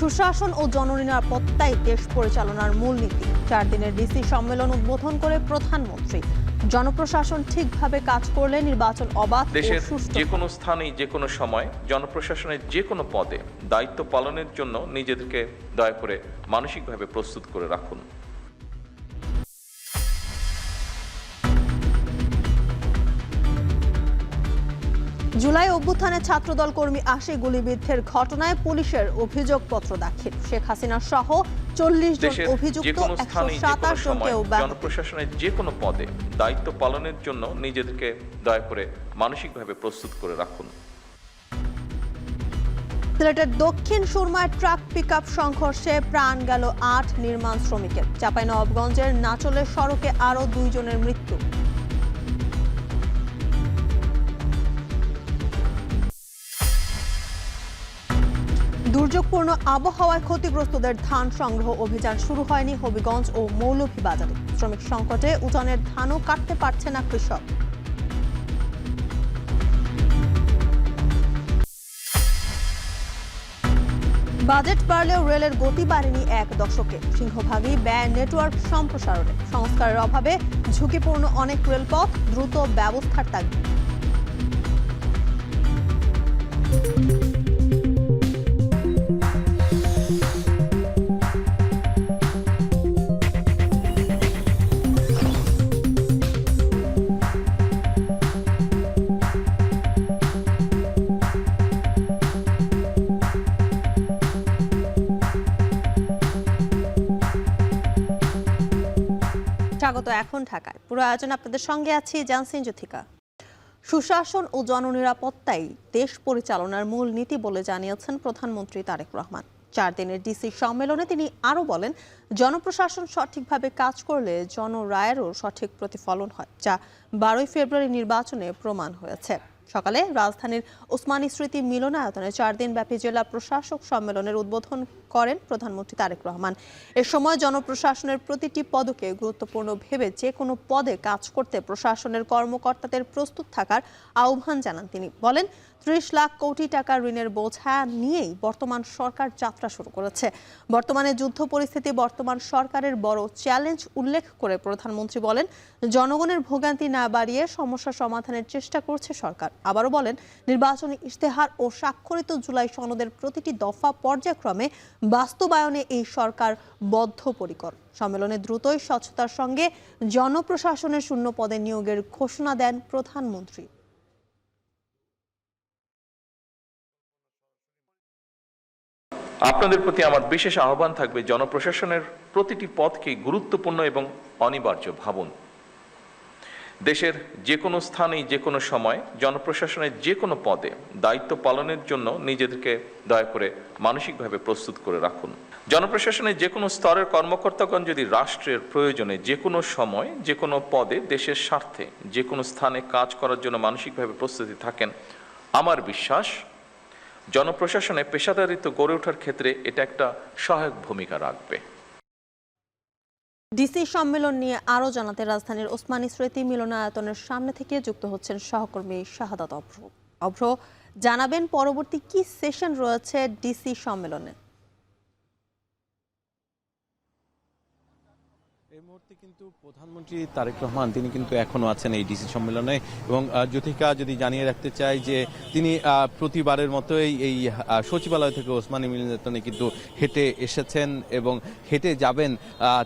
সুশাসন ও জননিরাপত্তাই দেশ পরিচালনার মূলনীতি। 4 দিনের ডিসি সম্মেলন উদ্বোধন করে প্রধানমন্ত্রী জনপ্রশাসন ঠিকভাবে কাজ করলে নির্বাচন অবাধ ও দেশের সুষ্ঠু। যে কোনো স্থানে যে কোনো সময় জনপ্রশাসনের যে কোনো পদে দায়িত্ব পালনের জন্য নিজেদেরকে দয়া করে মানসিকভাবে প্রস্তুত করে রাখুন। জুলাই অভ্যুত্থানে ছাত্রদল কর্মী আসে গুলিবিদ্ধের ঘটনায় পুলিশের অভিযোগপত্র দাখিল। শেখ হাসিনা সহ 40 জন অভিযুক্ত 127 জনকে জনপ্রশাসনের যে কোনো পদে দায়িত্ব পালনের জন্য নিজেদেরকে দয়া করে মানসিকভাবে প্রস্তুত করে রাখুন। সিলেটের দক্ষিণ সুরমায় ট্রাক পিকআপ সংঘর্ষে প্রাণ গেল 8 নির্মাণ শ্রমিকের। চাঁপাইনবাবগঞ্জের নাচলের সড়কে আরো 2 জনের মৃত্যু। দুর্যোগপূর্ণ আবহাওয়ায় ক্ষতিগ্রস্তদের ধান সংগ্রহ অভিযান শুরু হয়নি হবিগঞ্জ ও মৌলভীবাজারে। শ্রমিক সংকটে উজানের ধানও কাটতে পারছে না কৃষক। বাজেট বাড়লেও রেলের গতি বাড়েনি 1 দশকে। সিংহভাগই ব্যয় নেটওয়ার্ক সম্প্রসারণে। সংস্কারের অভাবে ঝুঁকিপূর্ণ অনেক রেলপথ, দ্রুত ব্যবস্থার তাগিদ। স্বাগত এখন ঢাকায়। পুরো আয়োজন আপনাদের সঙ্গে আছি জানসিন জ্যোথিকা। সুশাসন ও জননিরাপত্তাই দেশ পরিচালনার মূল নীতি বলে জানিয়েছেন প্রধানমন্ত্রী তারেক রহমান। 4 দিনের ডিসি সম্মেলনে তিনি আরো বলেন, জনপ্রশাসন সঠিকভাবে কাজ করলে জনরায়েরও সঠিক প্রতিফলন হয়, যা 12 ফেব্রুয়ারি নির্বাচনে প্রমাণ হয়েছে। সকালে রাজধানীর ওসমানী স্মৃতি মিলনায়তনে 4 দিনব্যাপী জেলা প্রশাসক সম্মেলনের উদ্বোধন করেন প্রধানমন্ত্রী তারেক রহমান। এ সময় জনপ্রশাসনের প্রতিটি পদকে গুরুত্বপূর্ণ ভেবে যে কোনো পদে কাজ করতে প্রশাসনের কর্মকর্তাদের প্রস্তুত থাকার আহ্বান জানান তিনি। বলেন, 30 লাখ কোটি টাকা ঋণের বোঝা নিয়েই বর্তমান সরকার যাত্রা শুরু করেছে। বর্তমানে যুদ্ধ পরিস্থিতি বর্তমান সরকারের বড় চ্যালেঞ্জ উল্লেখ করে প্রধানমন্ত্রী বলেন, জনগণের ভোগান্তি না বাড়িয়ে সমস্যা সমাধানের চেষ্টা করছে সরকার। আবারও বলেন, নির্বাচনী ইশতেহার ও স্বাক্ষরিত জুলাই সনদের প্রতিটি দফা পর্যায়ক্রমে বাস্তবায়নে এই সরকার বদ্ধপরিকর। সম্মেলনে দ্রুতই স্বচ্ছতার সঙ্গে জনপ্রশাসনের শূন্য পদে নিয়োগের ঘোষণা দেন প্রধানমন্ত্রী। আপনাদের প্রতি আমার বিশেষ আহ্বান থাকবে, জনপ্রশাসনের প্রতিটি পদকে গুরুত্বপূর্ণ এবং অনিবার্য ভাবুন। দেশের যে কোনো স্থানেই যে কোনো সময় জনপ্রশাসনের যে কোনো পদে দায়িত্ব পালনের জন্য নিজেদেরকে দয়া করে মানসিকভাবে প্রস্তুত করে রাখুন। জনপ্রশাসনের যে কোনো স্তরের কর্মকর্তাগণ যদি রাষ্ট্রের প্রয়োজনে যে কোনো সময় যে কোনো পদে দেশের স্বার্থে যে কোনো স্থানে কাজ করার জন্য মানসিকভাবে প্রস্তুতি থাকেন, আমার বিশ্বাস জনপ্রশাসনে পেশাদারিত্ব গড়ে ওঠার ক্ষেত্রে এটা একটা সহায়ক ভূমিকা রাখবে। ডিসি সম্মেলন নিয়ে আরো জানাতে রাজধানীর ওসমানী স্মৃতি মিলনায়তনের সামনে থেকে যুক্ত হচ্ছেন সহকর্মী শাহাদাত অভ্র। জানাবেন পরবর্তী কি সেশন রয়েছে ডিসি সম্মেলনে? এই মুহূর্তে কিন্তু প্রধানমন্ত্রী তারেক রহমান তিনি কিন্তু এখনো আছেন এই ডিসি সম্মেলনে, এবং জ্যোতিকা যদি জানিয়ে রাখতে চাই যে তিনি প্রতিবারের মতোই এই সচিবালয় থেকে ওসমানী মিলনায়তনে কিন্তু হেঁটে এসেছেন এবং হেঁটে যাবেন,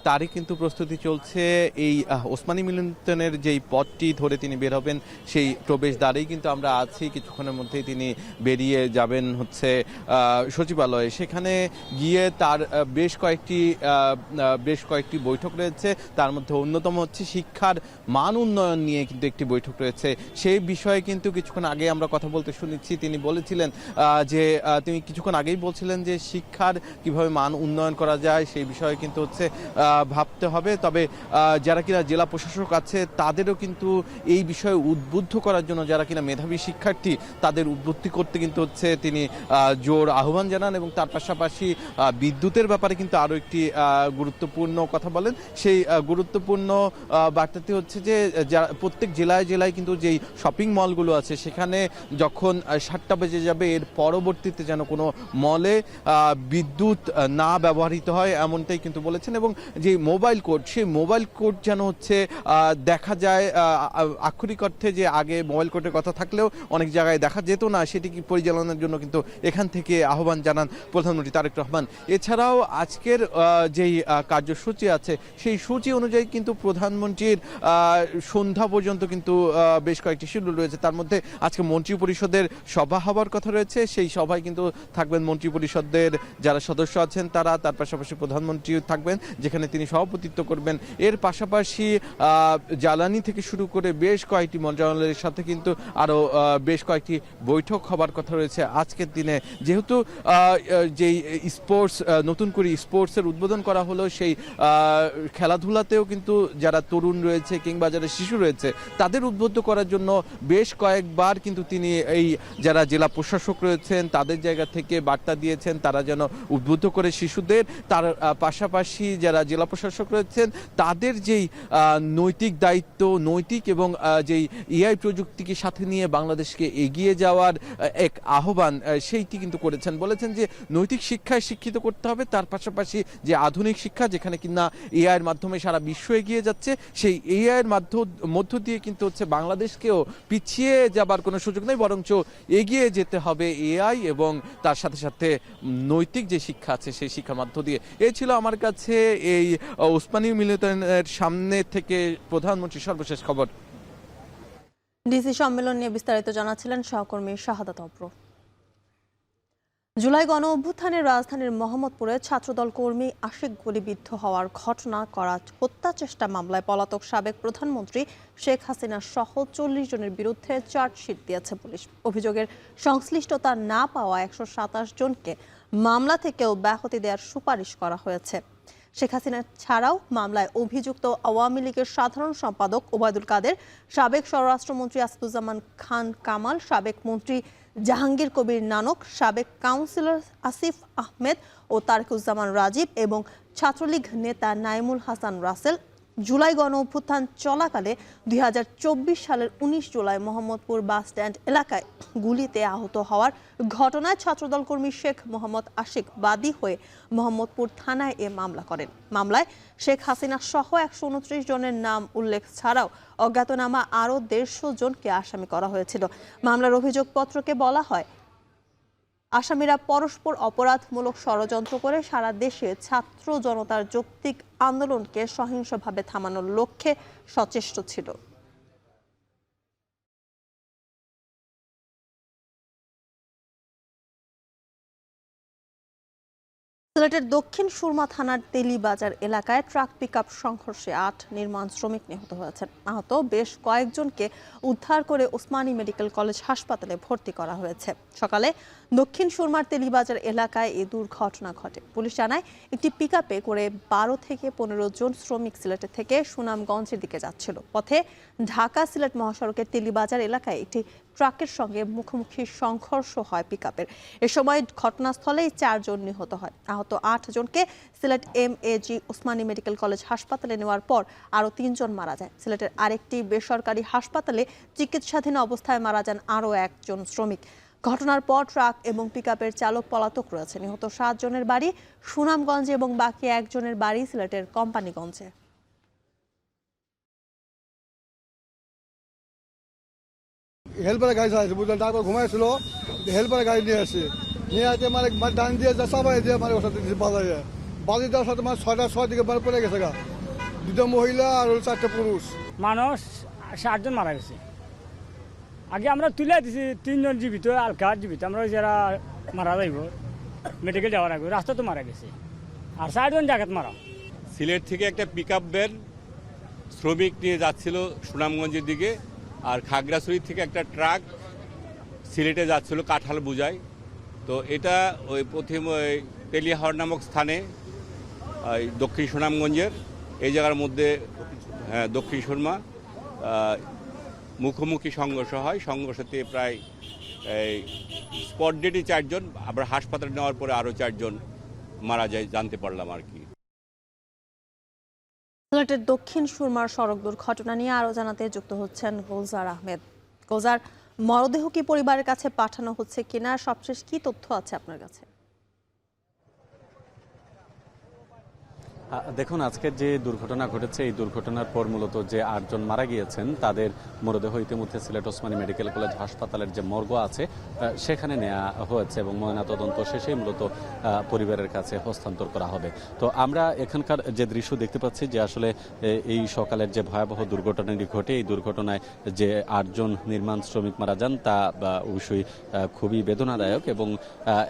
তারই কিন্তু প্রস্তুতি চলছে। এই ওসমানী মিলনায়তনের যেই পথটি ধরে তিনি বের হবেন সেই প্রবেশদ্বারেই কিন্তু আমরা আছি। কিছুক্ষণের মধ্যেই তিনি বেরিয়ে যাবেন হচ্ছে সচিবালয়ে। সেখানে গিয়ে তার বেশ কয়েকটি বৈঠক রয়েছে, তার মধ্যে অন্যতম হচ্ছে শিক্ষার মান উন্নয়ন নিয়ে কিন্তু একটি বৈঠক রয়েছে। সেই বিষয়ে কিন্তু কিছুক্ষণ আগে আমরা কথা বলতে শুনেছি। তিনি বলেছিলেন যে তিনি কিছুক্ষণ আগেই বলছিলেন যে শিক্ষার কিভাবে মান উন্নয়ন করা যায় সেই বিষয়ে কিন্তু হচ্ছে ভাবতে হবে। তবে যারা কিনা জেলা প্রশাসক আছে তাদেরও কিন্তু এই বিষয়ে উদ্বুদ্ধ করার জন্য, যারা কিনা মেধাবী শিক্ষার্থী তাদের উদ্বুদ্ধি করতে কিন্তু হচ্ছে তিনি জোর আহ্বান জানান, এবং তার পাশাপাশি বিদ্যুতের ব্যাপারে কিন্তু আরো একটি গুরুত্বপূর্ণ কথা বলেন। সেই গুরুত্বপূর্ণ বার্তাটি হচ্ছে যে প্রত্যেক জেলায় জেলায় কিন্তু যেই শপিং মলগুলো আছে সেখানে যখন 7টা বেজে যাবে এর পরবর্তীতে যেন কোনো মলে বিদ্যুৎ না ব্যবহৃত হয় এমনটাই কিন্তু বলেছেন। এবং যে মোবাইল কোড সেই মোবাইল কোড যেন হচ্ছে দেখা যায় আক্ষরিক অর্থে যে আগে মোবাইল কোডের কথা থাকলেও অনেক জায়গায় দেখা যেত না, সেটি কি পরিচালনার জন্য কিন্তু এখান থেকে আহ্বান জানান প্রধানমন্ত্রী তারেক রহমান। এছাড়াও আজকের যেই কার্যসূচি আছে সেই সূচি অনুযায়ী কিন্তু প্রধানমন্ত্রীর সন্ধ্যা পর্যন্ত কিন্তু বেশ কয়েকটি শিডিউল রয়েছে। তার মধ্যে আজকে মন্ত্রী পরিষদের সভা হওয়ার কথা রয়েছে, সেই সভায় কিন্তু থাকবেন মন্ত্রী পরিষদের যারা সদস্য আছেন তারা, তার পাশাপাশি প্রধানমন্ত্রীও থাকবেন যেখানে তিনি সভাপতিত্ব করবেন। এর পাশাপাশি জ্বালানি থেকে শুরু করে বেশ কয়েকটি মন্ত্রণালয়ের সাথে কিন্তু আরও বেশ কয়েকটি বৈঠক হবার কথা রয়েছে আজকের দিনে। যেহেতু যেই স্পোর্টস নতুন করে স্পোর্টসের উদ্বোধন করা হলো, সেই খেলাধুলাতেও কিন্তু যারা তরুণ রয়েছে কিংবা যারা শিশু রয়েছে তাদের উদ্বুদ্ধ করার জন্য বেশ কয়েকবার কিন্তু তিনি এই যারা জেলা প্রশাসক রয়েছেন তাদের জায়গা থেকে বার্তা দিয়েছেন তারা যেন উদ্বুদ্ধ করে শিশুদের। তার পাশাপাশি যারা জেলা প্রশাসক রয়েছেন তাদের যেই নৈতিক দায়িত্ব, নৈতিক এবং যেই এআই প্রযুক্তিকে সাথে নিয়ে বাংলাদেশকে এগিয়ে যাওয়ার এক আহ্বান সেইটি কিন্তু করেছেন। বলেছেন যে নৈতিক শিক্ষায় শিক্ষিত করতে হবে, তার পাশাপাশি যে আধুনিক শিক্ষা যেখানে কিনা এআই এর মাধ্যমে সারা বিশ্ব এগিয়ে যাচ্ছে সেই এআই এর মধ্য দিয়ে কিন্তু হচ্ছে বাংলাদেশকেও পিছিয়ে যাবার কোনো সুযোগ নেই, বরঞ্চ এগিয়ে যেতে হবে এআই এবং তার সাথে সাথে নৈতিক যে শিক্ষা আছে সেই শিক্ষার মধ্য দিয়ে। এই ছিল আমার কাছে এই ওসমানী মিলনায়তনের সামনে থেকে প্রধানমন্ত্রীর সর্বশেষ খবর। ডিসি সম্মেলন নিয়ে বিস্তারিত জানাচ্ছিলেন সহকর্মী শাহাদাত অব্র। জুলাই গণ অভ্যুত্থানে রাজধানীর মোহাম্মদপুরে ছাত্রদল কর্মী আশিক গুলিবিদ্ধ হওয়ার ঘটনা করা হত্যা চেষ্টা মামলায় পলাতক সাবেক প্রধানমন্ত্রী শেখ হাসিনা সহ 40 জনের বিরুদ্ধে চার্জশিট দিয়েছে পুলিশ। অভিযোগের সংশ্লিষ্টতা না পাওয়া 127 জনকে মামলা থেকে অব্যাহতি দেওয়ার সুপারিশ করা হয়েছে। শেখ হাসিনা ছাড়াও মামলায় অভিযুক্ত আওয়ামী লীগের সাধারণ সম্পাদক ওবায়দুল কাদের, সাবেক স্বরাষ্ট্রমন্ত্রী আসাদুজ্জামান খান কামাল, সাবেক মন্ত্রী জাহাঙ্গীর কবির নানক, সাবেক কাউন্সিলর আসিফ আহমেদ ও তারেকুজ্জামান রাজীব এবং ছাত্রলীগ নেতা নাইমুল হাসান রাসেল জুলাই গণ অভ্যুত্থান চলাকালে 2024 সালের 19 জুলাই মোহাম্মদপুর বাস স্ট্যান্ড এলাকায় গুলিতে আহত হওয়ার ঘটনায় ছাত্রদল কর্মী শেখ মোহাম্মদ আশিক বাদী হয়ে মোহাম্মদপুর থানায় এ মামলা করেন। মামলায় শেখ হাসিনা সহ 129 জনের নাম উল্লেখ ছাড়াও অজ্ঞাতনামা আরও 150 জনকে আসামি করা হয়েছিল। মামলার অভিযোগপত্রকে বলা হয় আসামিরা পরস্পর অপরাধমূলক ষড়যন্ত্র করে সারা দেশে ছাত্র জনতার যৌক্তিক আন্দোলনকে সহিংসভাবে থামানোর লক্ষ্যে সচেষ্ট ছিল। সিলেটের দক্ষিণ সুরমা থানার তেলিবাজার এলাকায় ট্রাক পিকআপ সংঘর্ষে 8 নির্মাণ শ্রমিক নিহত হয়েছেন। আহত বেশ কয়েকজনকে উদ্ধার করে ওসমানী মেডিকেল কলেজ হাসপাতালে ভর্তি করা হয়েছে। সকালে দক্ষিণ সুরমার তেলিবাজার এলাকায় এই দুর্ঘটনা ঘটে। পুলিশ জানায় একটি পিকআপে করে 12 থেকে 15 জন শ্রমিক সিলেট থেকে সুনামগঞ্জের দিকে যাচ্ছিল। পথে ঢাকা সিলেট মহাসড়কের তেলিবাজার এলাকায় একটি ট্রাকের সঙ্গে মুখোমুখি সংঘর্ষ হয় পিকআপের। এ সময় ঘটনাস্থলেই 4 জন নিহত হয়। আহত 8 জনকে Sylhet MAG Osmani medical college হাসপাতালে নেওয়ার পর আরও 3 জন মারা যায়। সিলেটের আরেকটি বেসরকারি হাসপাতালে চিকিৎসাধীন অবস্থায় মারা যান আরও 1 জন শ্রমিক। ঘটনার পর ট্রাক এবং পিকআপের চালক পলাতক রয়েছে। নিহত 7 জনের বাড়ি সুনামগঞ্জে এবং বাকি 1 জনের বাড়ি সিলেটের কোম্পানিগঞ্জে। হেল্পারে গাড়ি চালাইছে বুঝলেন, তারপর ঘুমাইছিল, হেল্পারে গাড়ি নিয়ে আসছে, নিয়ে আসতে মানে ডান দিয়ে যা চাপাই দিয়ে মানে ওর সাথে বাজারে বাজি দেওয়ার সাথে মানে 6টার 6 দিকে মানে পড়ে গেছে গা। 2টা মহিলা আর 4টা পুরুষ। মানুষ 7 জন মারা গেছে। আগে আমরা তুলে দিছি 3 জন জীবিত আর 4 জীবিত। আমরা যারা মারা যাইব মেডিকেল যাওয়ার আগে রাস্তা তো মারা গেছে আর 4 জন জায়গাত মারা। সিলেট থেকে একটা পিকআপ ভ্যান শ্রমিক নিয়ে যাচ্ছিল সুনামগঞ্জের দিকে, আর খাগড়াছড়ি থেকে একটা ট্রাক সিলেটে যাচ্ছিল কাঁঠাল বুঝায়। তো এটা ওই প্রথম ওই তেলিয়াহর নামক স্থানে দক্ষিণ সুনামগঞ্জের এই জায়গার মধ্যে দক্ষিণ সুরমা মুখোমুখি সংঘর্ষ হয়। সংঘর্ষতে প্রায় স্পট ডেটে 4 জন, আবার হাসপাতালে নেওয়ার পরে আরও 4 জন মারা যায় জানতে পারলাম আর কি। সিলেটের দক্ষিণ সুরমার সড়ক দুর্ঘটনা নিয়ে আরও জানাতে যুক্ত হচ্ছেন গুলজার আহমেদ। গুলজার, মরদেহ কি পরিবারের কাছে পাঠানো হচ্ছে কিনা, সবশেষ কি তথ্য আছে আপনার কাছে? দেখুন, আজকের যে দুর্ঘটনা ঘটেছে এই দুর্ঘটনার পর মূলত যে 8 জন মারা গিয়েছেন তাদের মরদেহ ইতিমধ্যে সিলেট ওসমানী মেডিকেল কলেজ হাসপাতালের যে মর্গ আছে সেখানে নেওয়া হয়েছে এবং ময়নাতদন্ত শেষে মূলত পরিবারের কাছে হস্তান্তর করা হবে। তো আমরা এখানকার যে দৃশ্য দেখতে পাচ্ছি যে আসলে এই সকালের যে ভয়াবহ দুর্ঘটনাটি ঘটে, এই দুর্ঘটনায় যে 8 জন নির্মাণ শ্রমিক মারা যান তা অবশ্যই খুবই বেদনাদায়ক। এবং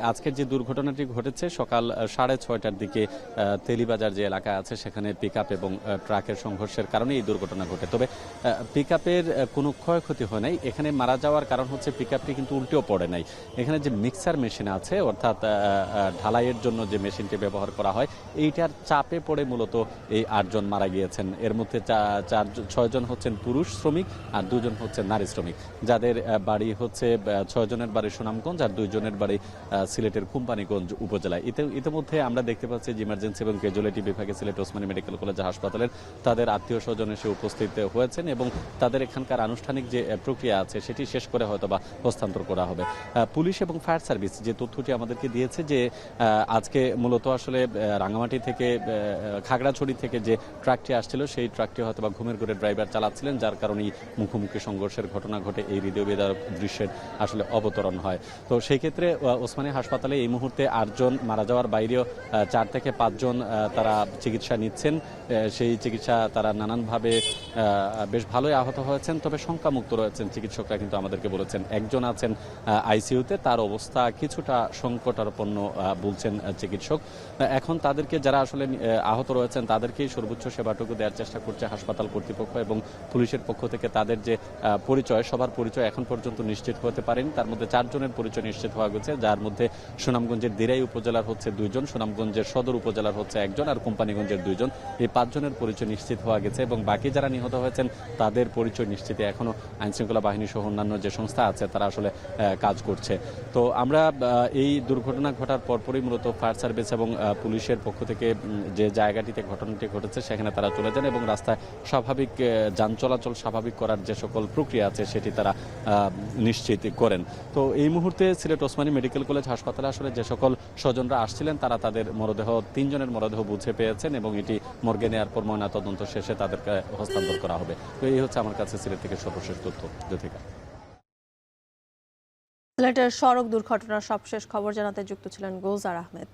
আজকের যে দুর্ঘটনাটি ঘটেছে সকাল 6:30টার দিকে তেলিবাজার যে এলাকা আছে সেখানে পিকআপ এবং ট্রাকের সংঘর্ষের কারণে এই দুর্ঘটনা ঘটে। তবে পিকআপের কোনো ক্ষয়ক্ষতি হয় নাই। এখানে মারা যাওয়ার কারণ হচ্ছে পিকআপটি কিন্তু উল্টেও পড়ে নাই। এখানে যে মিক্সার মেশিন আছে, অর্থাৎ ঢালাইয়ের জন্য যে মেশিনটি ব্যবহার করা হয়, এইটার চাপে পড়ে মূলত এই 8 জন মারা গিয়েছেন। এর মধ্যে 6 জন হচ্ছেন পুরুষ শ্রমিক আর 2 জন হচ্ছেন নারী শ্রমিক, যাদের বাড়ি হচ্ছে 6 জনের বাড়ি সুনামগঞ্জ আর 2 জনের বাড়ি সিলেটের কোম্পানিগঞ্জ উপজেলায়। ইতিমধ্যে আমরা দেখতে পাচ্ছি যে ইমার্জেন্সি এবং ক্যাজুয়ালিটি বিভাগে সিলেট ওসমানী মেডিকেল কলেজ হাসপাতালের তাদের আত্মীয় স্বজন এসে উপস্থিত হয়েছেন এবং তাদের এখানকার আনুষ্ঠানিক যে প্রক্রিয়া আছে সেটি শেষ করে হয়তোবা হস্তান্তর করা হবে। পুলিশ এবং ফায়ার সার্ভিস যে তথ্যটি আমাদেরকে দিয়েছে যে আজকে মূলত আসলে রাঙামাটি থেকে খাগড়াছড়ি থেকে যে ট্রাকটি আসছিল সেই ট্রাকটি হয়তোবা ঘুমের ঘরে ড্রাইভার চালাচ্ছিলেন, যার কারণেই মুখোমুখি সংঘর্ষের ঘটনা ঘটে এই হৃদয়বিদারক দৃশ্যের আসলে অবতরণ হয়। তো সেই ক্ষেত্রে ওসমানী হাসপাতালে এই মুহূর্তে 8 জন মারা যাওয়ার বাইরেও 4 থেকে 5 জন তারা চিকিৎসা নিচ্ছেন। সেই চিকিৎসা তারা নানানভাবে বেশ ভালোই আহত হয়েছেন, তবে শঙ্কামুক্ত রয়েছেন চিকিৎসকরা কিন্তু আমাদেরকে বলেছেন। একজন আছেন আইসিইউতে, তার অবস্থা কিছুটা সংকটাপন্ন বলছেন চিকিৎসক। এখন তাদেরকে যারা আসলে আহত রয়েছেন তাদেরকেই সর্বোচ্চ সেবাটুকু দেওয়ার চেষ্টা করছে হাসপাতাল কর্তৃপক্ষ এবং পুলিশের পক্ষ থেকে। তাদের যে পরিচয়, সবার পরিচয় এখন পর্যন্ত নিশ্চিত হতে পারেনি। তার মধ্যে 4 জনের পরিচয় নিশ্চিত হওয়া গেছে, যার মধ্যে সুনামগঞ্জের দিরাই উপজেলার হচ্ছে 2 জন, সুনামগঞ্জের সদর উপজেলার হচ্ছে 1 জন আর কোম্পানিগঞ্জের 2 জন। এই 5 জনের পরিচয় নিশ্চিত হওয়া গেছে এবং বাকি যারা নিহত হয়েছেন তাদের পরিচয় নিশ্চিতে এখনো আইনশৃঙ্খলা বাহিনী সহ অন্যান্য যে সংস্থা আছে তারা আসলে কাজ করছে। তো আমরা এই দুর্ঘটনা ঘটার পরপরই মূলত ফায়ার সার্ভিস এবং পুলিশের পক্ষ থেকে যে জায়গাটিতে ঘটনাটি ঘটেছে সেখানে তারা চলে যান এবং রাস্তায় স্বাভাবিক যান চলাচল স্বাভাবিক করার যে সকল প্রক্রিয়া আছে সেটি তারা নিশ্চিত করেন। তো এই মুহূর্তে সিলেট ওসমানী মেডিকেল কলেজ হাসপাতালে আসলে যে সকল স্বজনরা আসছিলেন তারা তাদের মরদেহ 3 জনের মরদেহ বুঝে পেয়েছেন এবং এটি মর্গে নেওয়ার পর ময়নাতদন্ত শেষে তাদেরকে হস্তান্তর করা হবে। তো এই হচ্ছে আমার কাছে সিলেট থেকে সর্বশেষ তথ্য। জ্যোতিকা। সিলেটের সড়ক দুর্ঘটনার সবশেষ খবর জানাতে যুক্ত ছিলেন গুলজার আহমেদ।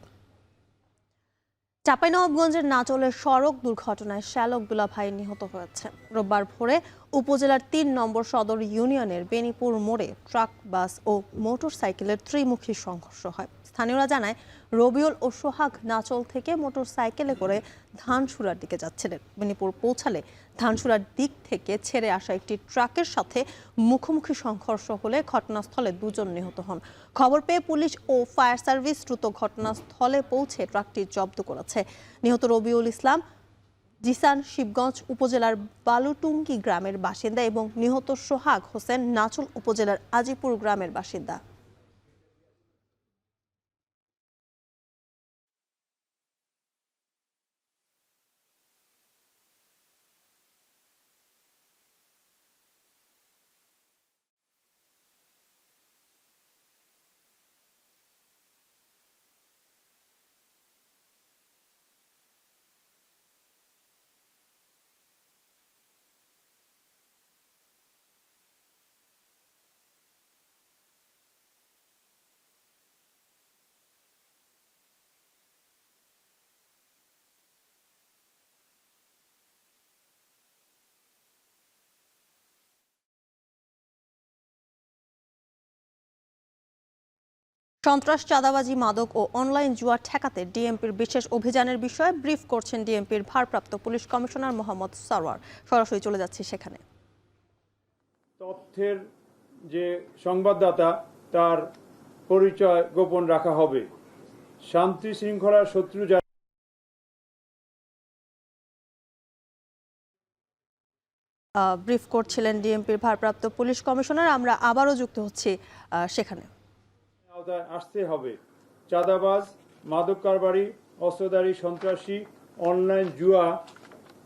চাঁপাইনবাবগঞ্জের নাচলের সড়ক দুর্ঘটনায় শ্যালক দুলাভাই নিহত হয়েছে। রোববার ভোরে উপজেলার 3 নম্বর সদর ইউনিয়নের বেনিপুর মোড়ে ট্রাক, বাস ও মোটরসাইকেলের ত্রিমুখী সংঘর্ষ হয়। স্থানীয়রা জানায় রবিউল ও সোহাগ নাচল থেকে মোটরসাইকেলে করে ধানসুরার দিকে যাচ্ছিলেন। বেনিপুর পৌঁছালে ধানসুরার দিক থেকে ছেড়ে আসা একটি ট্রাকের সাথে মুখোমুখি সংঘর্ষ হলে ঘটনাস্থলে 2 জন নিহত হন। খবর পেয়ে পুলিশ ও ফায়ার সার্ভিস দ্রুত ঘটনাস্থলে পৌঁছে ট্রাকটি জব্দ করেছে। নিহত রবিউল ইসলাম জিসান শিবগঞ্জ উপজেলার বালুটুঙ্গি গ্রামের বাসিন্দা এবং নিহত সোহাগ হোসেন নাচল উপজেলার আজিপুর গ্রামের বাসিন্দা। সন্ত্রাস, চাঁদাবাজি, মাদক ও অনলাইন জুয়া ঠেকাতে ডিএমপির বিশেষ অভিযানের বিষয়ে ব্রিফ করছেন ডিএমপির ভারপ্রাপ্ত পুলিশ কমিশনার মোহাম্মদ সরওয়ার। সরাসরি চলে যাচ্ছি সেখানে। তথ্যের যে সংবাদদাতা তার পরিচয় গোপন রাখা হবে। শান্তি শৃঙ্খলার শত্রু ব্রিফ করছিলেন ডিএমপির ভারপ্রাপ্ত পুলিশ কমিশনার। আমরা আবারও যুক্ত হচ্ছি সেখানে। আওতায় আসতে হবে। চাঁদাবাজ, মাদক কারবারি, অস্ত্রধারী, সন্ত্রাসী, অনলাইন জুয়া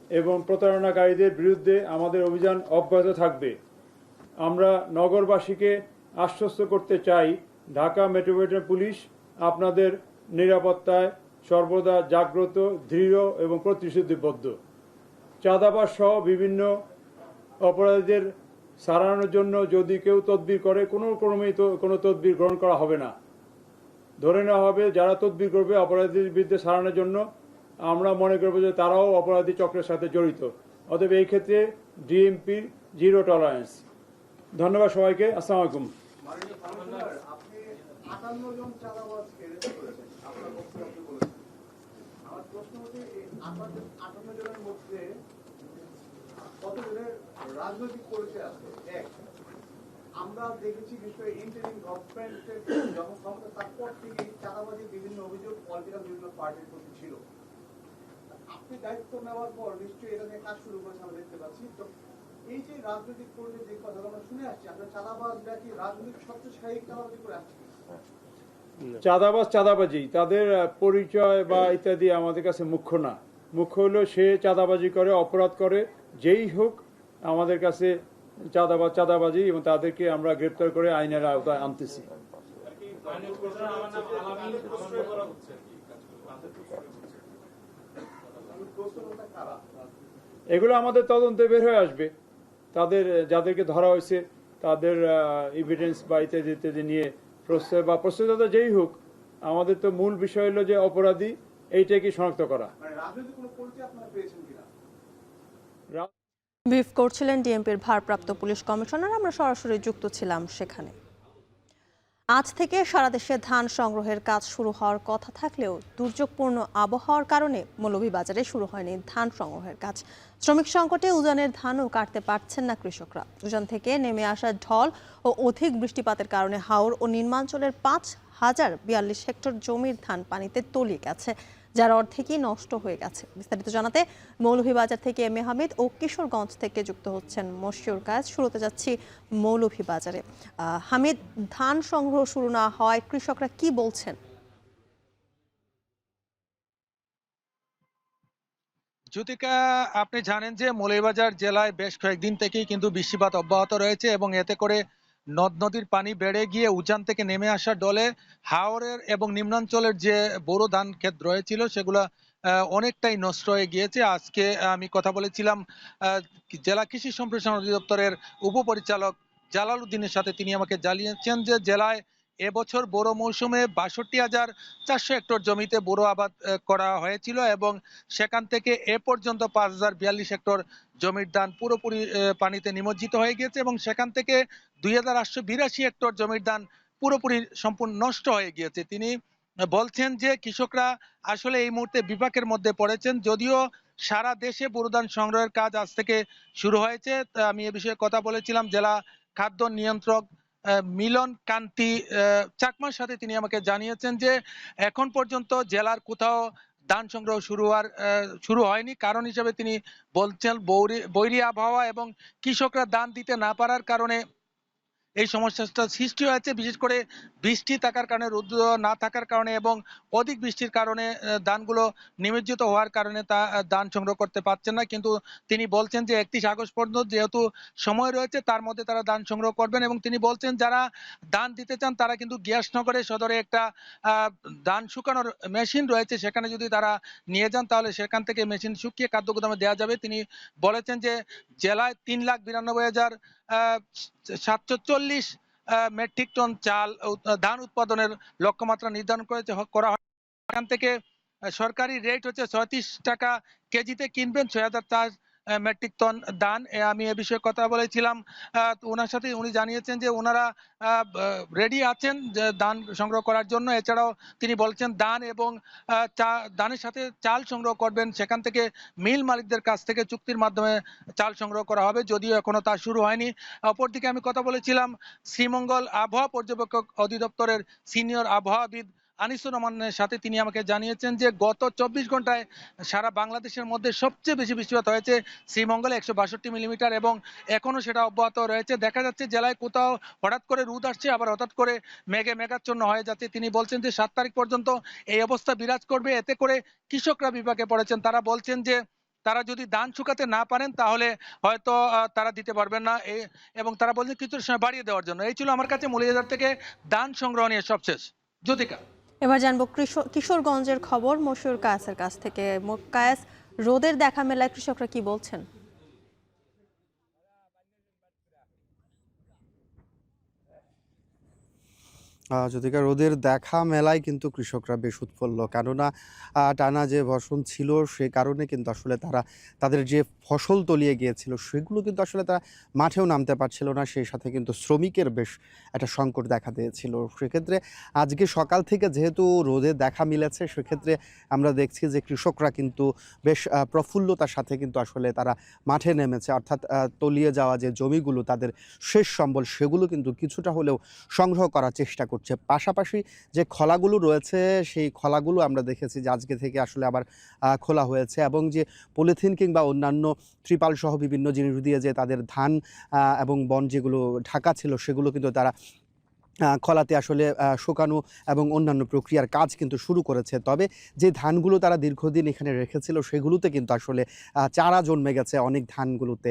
এবং প্রতারণাকারীদের বিরুদ্ধে আমাদের অভিযান অব্যাহত থাকবে। আমরা নগরবাসীকে আশ্বস্ত করতে চাই, ঢাকা মেট্রোপলিটন পুলিশ আপনাদের নিরাপত্তায় সর্বদা জাগ্রত, দৃঢ় এবং প্রতিশ্রুতিবদ্ধ। চাঁদাবাজ সহ বিভিন্ন অপরাধীদের সারানোর জন্য যদি কেউ তদবির করে, কোনো তদবির গ্রহণ করা হবে না। ধরে নেওয়া হবে যারা তদবির করবে অপরাধীদের বিরুদ্ধে সারানোর জন্য, আমরা মনে করব যে তারাও অপরাধী চক্রের সাথে জড়িত। অতএব এই ক্ষেত্রে ডিএমপির জিরো টলারেন্স। ধন্যবাদ সবাইকে। আসসালামু আলাইকুম। আপনি 58 জন চাঁদাবাজকে অ্যারেস্ট করেছেন, আপনার বক্তব্যে আপনি বলেছেন। আমার প্রশ্ন হচ্ছে, এই 58 জনের মধ্যে কতজনের রাজনৈতিক পরিচয় আছে? এক, আমরা দেখেছি বিষয়ে ইন্টারিম গভর্নমেন্টের যখন ক্ষমতা তারপর থেকে চাঁদাবাজির বিভিন্ন অভিযোগ পলিটিক্যাল বিভিন্ন পার্টির প্রতি ছিল। আপনি দায়িত্ব নেওয়ার পর নিশ্চয়ই এটা নিয়ে কাজ শুরু করেছে, আমরা দেখতে পাচ্ছি। তো এই যে রাজনৈতিক পরিচয় যে কথা আমরা শুনে আসছি, আমরা চাঁদাবাজরা কি রাজনৈতিক ছত্রছায়ায় চাঁদাবাজি করে আসছি? চাঁদাবাজি তাদের পরিচয় বা ইত্যাদি আমাদের কাছে মুখ্য না। মুখ্য হলো সে চাঁদাবাজি করে, অপরাধ করে, যেই হোক আমাদের কাছে চাঁদাবাজি, এবং তাদেরকে আমরা গ্রেপ্তার করে আইনের আওতায় আনতেছি। এগুলো আমাদের তদন্তে বের হয়ে আসবে। তাদের যাদেরকে ধরা হয়েছে তাদের এভিডেন্স বা ইত্যাদি ইত্যাদি নিয়ে প্রস্তুততা যেই হোক, আমাদের তো মূল বিষয় হলো যে অপরাধী এইটাকে শনাক্ত করা। ব্রিফ করছিলেন ডিএমপির ভারপ্রাপ্ত পুলিশ কমিশনার। আমরা সরাসরি যুক্ত ছিলাম সেখানে। আজ থেকে সারা দেশে ধান সংগ্রহের কাজ শুরু হওয়ার কথা থাকলেও দুর্যোগপূর্ণ আবহাওয়ার কারণে মৌলভীবাজারে শুরু হয়নি ধান সংগ্রহের কাজ। শ্রমিক সংকটে উজানের ধানও কাটতে পারছেন না কৃষকরা। উজান থেকে নেমে আসা ঢল ও অধিক বৃষ্টিপাতের কারণে হাওর ও নিম্নাঞ্চলের 5042 হেক্টর জমির ধান পানিতে তলিয়ে গেছে, যার অর্ধেকই নষ্ট হয়ে গেছে। বিস্তারিত জানাতে মৌলভীবাজার থেকে এম এ হামিদ ও কিশোরগঞ্জ থেকে যুক্ত হচ্ছেন মশিউর কাজ। শুরুতে যাচ্ছি মৌলভীবাজারে। হামিদ, ধান সংগ্রহ শুরু না হয় কৃষকরা কি বলছেন? জ্যোতিকা, আপনি জানেন যে মৌলভীবাজার জেলায় বেশ কয়েকদিন থেকেই কিন্তু বৃষ্টিপাত অব্যাহত রয়েছে এবং এতে করে নদ নদীর পানি বেড়ে গিয়ে উজান থেকে নেমে আসা ডলে হাওরের এবং নিম্নাঞ্চলের যে বোরো ধান ক্ষেত রয়েছিল সেগুলা অনেকটাই নষ্ট হয়ে গিয়েছে। আজকে আমি কথা বলেছিলাম জেলা কৃষি সম্প্রসারণ অধিদপ্তরের উপপরিচালক জালাল উদ্দিনের সাথে। তিনি আমাকে জানিয়েছেন যে জেলায় এবছর বোরো মৌসুমে 62,400 হেক্টর জমিতে বোরো আবাদ করা হয়েছিল এবং সেখান থেকে এ পর্যন্ত 5042 হেক্টর জমির ধান পুরোপুরি পানিতে নিমজ্জিত হয়ে গেছে এবং সেখান থেকে 2882 হেক্টর জমির ধান পুরোপুরি সম্পূর্ণ নষ্ট হয়ে গিয়েছে। তিনি বলছেন যে কৃষকরা আসলে এই মুহূর্তে বিপাকের মধ্যে পড়েছেন। যদিও সারা দেশে বোরো ধান সংগ্রহের কাজ আজ থেকে শুরু হয়েছে। আমি এ বিষয়ে কথা বলেছিলাম জেলা খাদ্য নিয়ন্ত্রক মিলন কান্তি চাকমার সাথে। তিনি আমাকে জানিয়েছেন যে এখন পর্যন্ত জেলার কোথাও ধান সংগ্রহ শুরু হয়নি। কারণ হিসেবে তিনি বলছেন বৈরী আবহাওয়া এবং কৃষকরা ধান দিতে না পারার কারণে এই সমস্যাটা সৃষ্টি হয়েছে। বিশেষ করে বৃষ্টি থাকার কারণে, রৌদ্র না থাকার কারণে এবং অধিক বৃষ্টির কারণে ধানগুলো নিমজ্জিত হওয়ার কারণে ধান সংগ্রহ করতে পারছেন না। কিন্তু তিনি বলছেন যে 31 আগস্ট পর্যন্ত যেহেতু সময় রয়েছে তার মধ্যে তারা ধান সংগ্রহ করবেন এবং তিনি বলছেন যারা ধান দিতে চান তারা কিন্তু গিয়াসনগরে সদরে একটা ধান শুকানোর মেশিন রয়েছে, সেখানে যদি তারা নিয়ে যান তাহলে সেখান থেকে মেশিন শুকিয়ে খাদ্য গুদামে দেওয়া যাবে। তিনি বলেছেন যে জেলায় 3,92,740 মেট্রিক টন চাল ধান উৎপাদনের লক্ষ্যমাত্রা নির্ধারণ করা হয়। এখান থেকে সরকারি রেট হচ্ছে 36 টাকা কেজিতে কিনবেন 6,004 মেট্রিক টন ধান। আমি এ বিষয়ে কথা বলেছিলাম ওনার সাথে। উনি জানিয়েছেন যে ওনারা রেডি আছেন ধান সংগ্রহ করার জন্য। এছাড়াও তিনি বলছেন ধান এবং ধানের সাথে চাল সংগ্রহ করবেন, সেখান থেকে মিল মালিকদের কাছ থেকে চুক্তির মাধ্যমে চাল সংগ্রহ করা হবে, যদিও এখনো তা শুরু হয়নি। অপরদিকে আমি কথা বলেছিলাম শ্রীমঙ্গল আবহাওয়া পর্যবেক্ষক অধিদপ্তরের সিনিয়র আবহাওয়াবিদ আনিসুর রহমানের সাথে। তিনি আমাকে জানিয়েছেন যে গত 24 ঘন্টায় সারা বাংলাদেশের মধ্যে সবচেয়ে বেশি বৃষ্টিপাত হয়েছে শ্রীমঙ্গলে 162 মিলিমিটার এবং এখনো সেটা অব্যাহত রয়েছে। দেখা যাচ্ছে জেলায় কোথাও হঠাৎ করে রোদ আসছে, আবার হঠাৎ করে মেঘাচ্ছন্ন হয়ে যাচ্ছে। তিনি বলছেন যে 7 তারিখ পর্যন্ত এই অবস্থা বিরাজ করবে। এতে করে কৃষকরা বিপাকে পড়েছেন। তারা বলছেন যে তারা যদি ধান শুকাতে না পারেন তাহলে হয়তো তারা দিতে পারবেন না, এবং তারা বলছেন কিছু সময় বাড়িয়ে দেওয়ার জন্য। এই ছিল আমার কাছে মৌলভীবাজার থেকে ধান সংগ্রহ নিয়ে সবশেষ। জ্যোতিকা, এবার জানবো কিশোরগঞ্জের খবর মশিউর কায়েসের কাছ থেকে। কায়েস, রোদের দেখা মেলায় কৃষকরা কি বলছেন? যদিকা রোদের দেখা মেলায় কিন্তু কৃষকরা বেশ উৎফুল্ল, কেননা টানা যে বর্ষণ ছিল সে কারণে কিন্তু আসলে তারা তাদের যে ফসল তলিয়ে গিয়েছিল সেগুলো কিন্তু আসলে তারা মাঠেও নামতে পারছিল না। সেই সাথে কিন্তু শ্রমিকের বেশ একটা সংকট দেখা দিয়েছিল। সেক্ষেত্রে আজকে সকাল থেকে যেহেতু রোদের দেখা মিলেছে, সেক্ষেত্রে আমরা দেখছি যে কৃষকরা কিন্তু বেশ প্রফুল্লতার সাথে কিন্তু আসলে তারা মাঠে নেমেছে, অর্থাৎ তলিয়ে যাওয়া যে জমিগুলো তাদের শেষ সম্বল সেগুলো কিন্তু কিছুটা হলেও সংগ্রহ করার চেষ্টা করছে। পাশাপাশি যে খলাগুলো রয়েছে সেই খলাগুলো আমরা দেখেছি যে আজকে থেকে আসলে আবার খোলা হয়েছে, এবং যে পলিথিন কিংবা অন্যান্য ত্রিপাল সহ বিভিন্ন জিনিস দিয়ে যে তাদের ধান এবং বন যেগুলো ঢাকা ছিল সেগুলো কিন্তু তারা খলাতে আসলে শুকানো এবং অন্যান্য প্রক্রিয়ার কাজ কিন্তু শুরু করেছে। তবে যে ধানগুলো তারা দীর্ঘদিন এখানে রেখেছিল সেগুলোতে কিন্তু আসলে চারা জন্মে গেছে অনেক ধানগুলোতে,